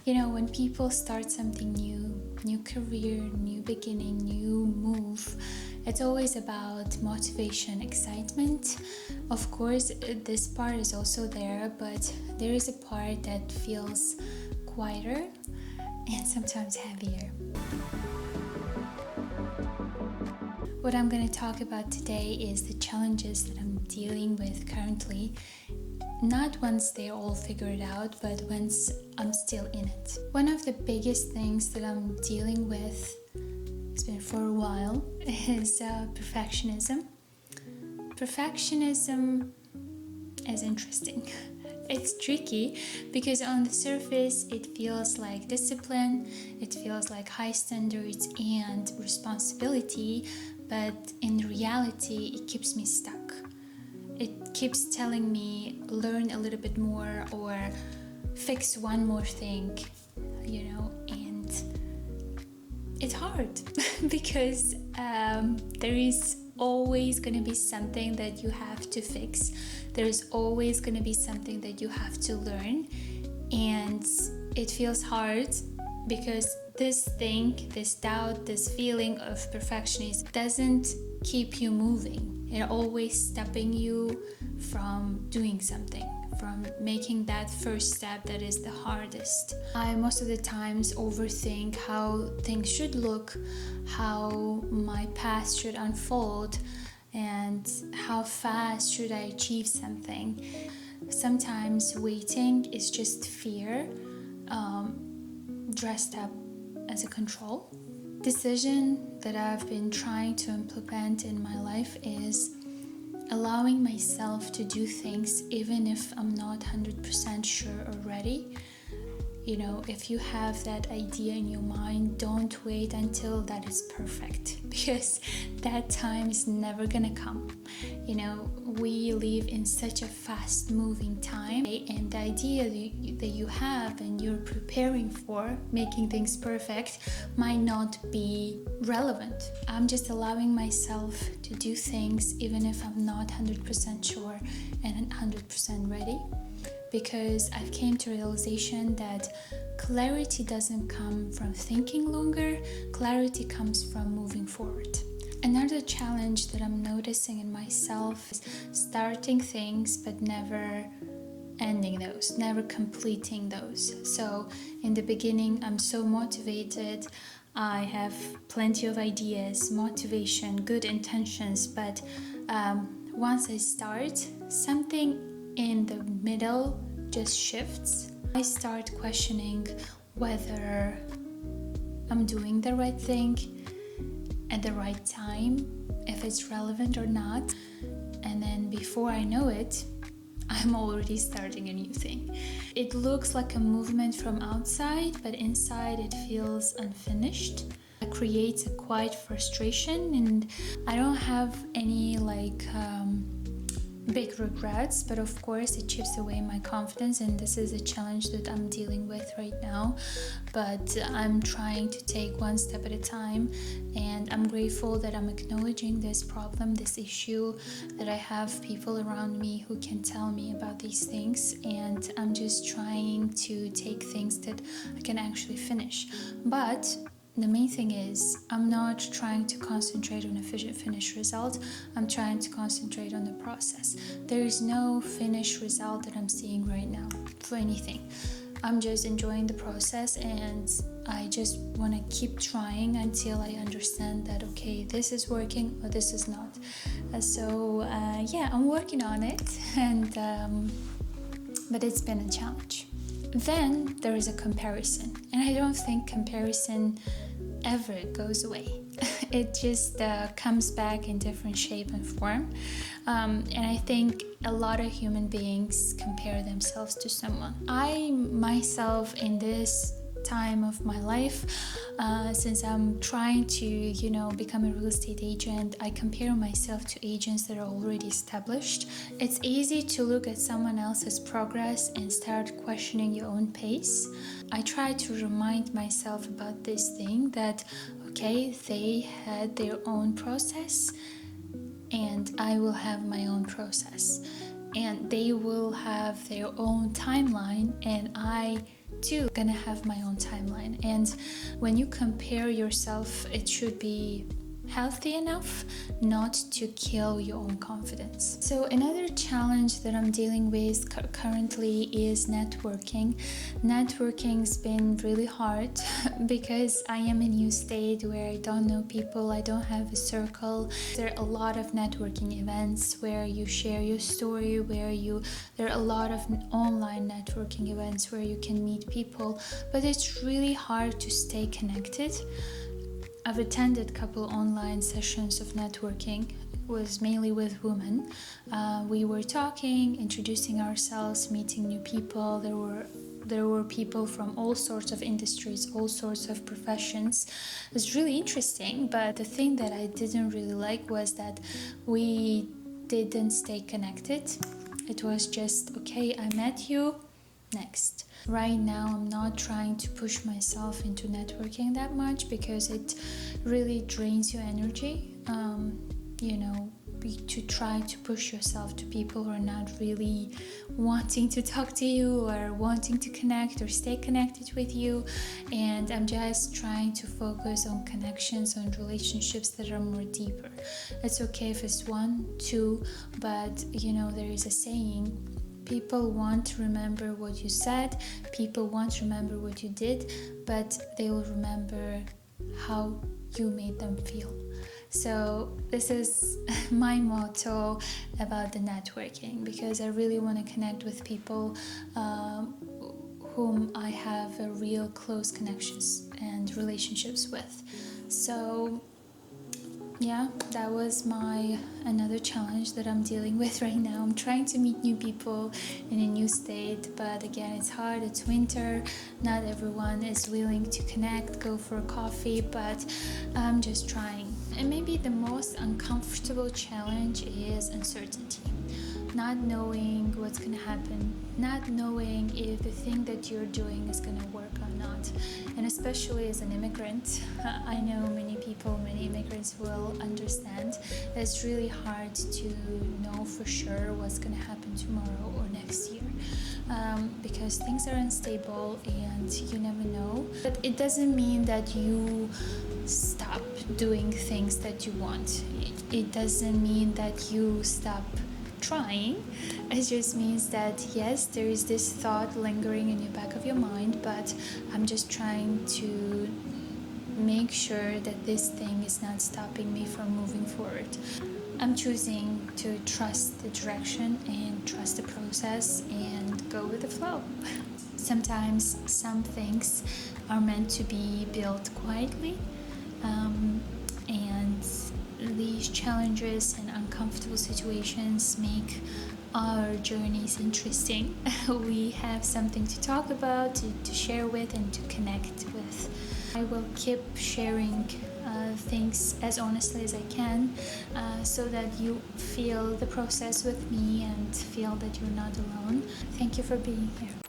You know, when people start something new career, new beginning, new move, it's always about motivation, excitement. Of course, this part is also there, but there is a part that feels quieter and sometimes heavier. What I'm going to talk about today is the challenges that I'm dealing with currently. Not once they're all figured out, but once I'm still in it. One of the biggest things that I'm dealing with, it's been for a while, is perfectionism. Perfectionism is interesting. It's tricky because on the surface it feels like discipline, it feels like high standards and responsibility, but in reality it keeps me stuck. It keeps telling me learn a little bit more or fix one more thing, and it's hard because there is always going to be something that you have to fix. There is always going to be something that you have to learn, and it feels hard because this thing, this doubt, this feeling of perfectionism doesn't keep you moving. It always stopping you from doing something, from making that first step that is the hardest. I most of the times overthink how things should look, how my path should unfold, and how fast should I achieve something. Sometimes waiting is just fear dressed up as a control. Decision that I've been trying to implement in my life is allowing myself to do things even if I'm not 100% sure or ready. If you have that idea in your mind, don't wait until that is perfect, because that time is never gonna come. We live in such a fast moving time, and the idea that you have and you're preparing for making things perfect might not be relevant. I'm just allowing myself to do things even if I'm not 100% sure and 100% ready, because I've came to realization that clarity doesn't come from thinking longer. Clarity comes from moving forward. Another challenge that I'm noticing in myself is starting things but never ending those, never completing those. So in the beginning, I'm so motivated, I have plenty of ideas, motivation, good intentions, but once I start, something in the middle just shifts. I start questioning whether I'm doing the right thing at the right time, if it's relevant or not. And then before I know it, I'm already starting a new thing. It looks like a movement from outside, but inside it feels unfinished. It creates a quiet frustration, and I don't have any big regrets, but of course it chips away my confidence, and this is a challenge that I'm dealing with right now. But I'm trying to take one step at a time, and I'm grateful that I'm acknowledging this problem, this issue, that I have people around me who can tell me about these things, and I'm just trying to take things that I can actually finish. But the main thing is, I'm not trying to concentrate on a finished result. I'm trying to concentrate on the process. There is no finished result that I'm seeing right now for anything. I'm just enjoying the process, and I just want to keep trying until I understand that, okay, this is working or this is not. I'm working on it, but it's been a challenge. Then there is a comparison, and I don't think comparison ever goes away. It just comes back in different shape and form, and I think a lot of human beings compare themselves to someone. I myself, in this time of my life, since I'm trying to become a real estate agent, I compare myself to agents that are already established. It's easy to look at someone else's progress and start questioning your own pace. I try to remind myself about this thing, that okay, they had their own process and I will have my own process, and they will have their own timeline and I too gonna have my own timeline. And when you compare yourself, it should be healthy enough not to kill your own confidence. So another challenge that I'm dealing with currently is networking. Networking's been really hard because I am in a new state where I don't know people, I don't have a circle. There are a lot of networking events where you share your story, there are a lot of online networking events where you can meet people, but it's really hard to stay connected. I've attended a couple online sessions of networking. It was mainly with women. We were talking, introducing ourselves, meeting new people. There were people from all sorts of industries, all sorts of professions. It was really interesting, but the thing that I didn't really like was that we didn't stay connected. It was just, okay, I met you, next. Right now, I'm not trying to push myself into networking that much because it really drains your energy. To try to push yourself to people who are not really wanting to talk to you or wanting to connect or stay connected with you. And I'm just trying to focus on connections, on relationships that are more deeper. It's okay if it's 1, 2, but there is a saying, people want to remember what you said, people want to remember what you did, but they will remember how you made them feel. So this is my motto about the networking, because I really want to connect with people whom I have a real close connections and relationships with. So yeah, that was another challenge that I'm dealing with right now. I'm trying to meet new people in a new state, but again, it's hard. It's winter. Not everyone is willing to connect, go for a coffee, but I'm just trying. And maybe the most uncomfortable challenge is uncertainty. Not knowing what's going to happen, not knowing if the thing that you're doing is going to work or not. And especially as an immigrant, I know many immigrants will understand that it's really hard to know for sure what's going to happen tomorrow or next year, because things are unstable and you never know. But it doesn't mean that you stop doing things that you want. It doesn't mean that you stop trying. It just means that yes, there is this thought lingering in the back of your mind, but I'm just trying to make sure that this thing is not stopping me from moving forward. I'm choosing to trust the direction and trust the process and go with the flow. Sometimes some things are meant to be built quietly, and these challenges and uncomfortable situations make our journeys interesting. We have something to talk about, to share with, and to connect with. I will keep sharing things as honestly as I can, so that you feel the process with me and feel that you're not alone. Thank you for being here.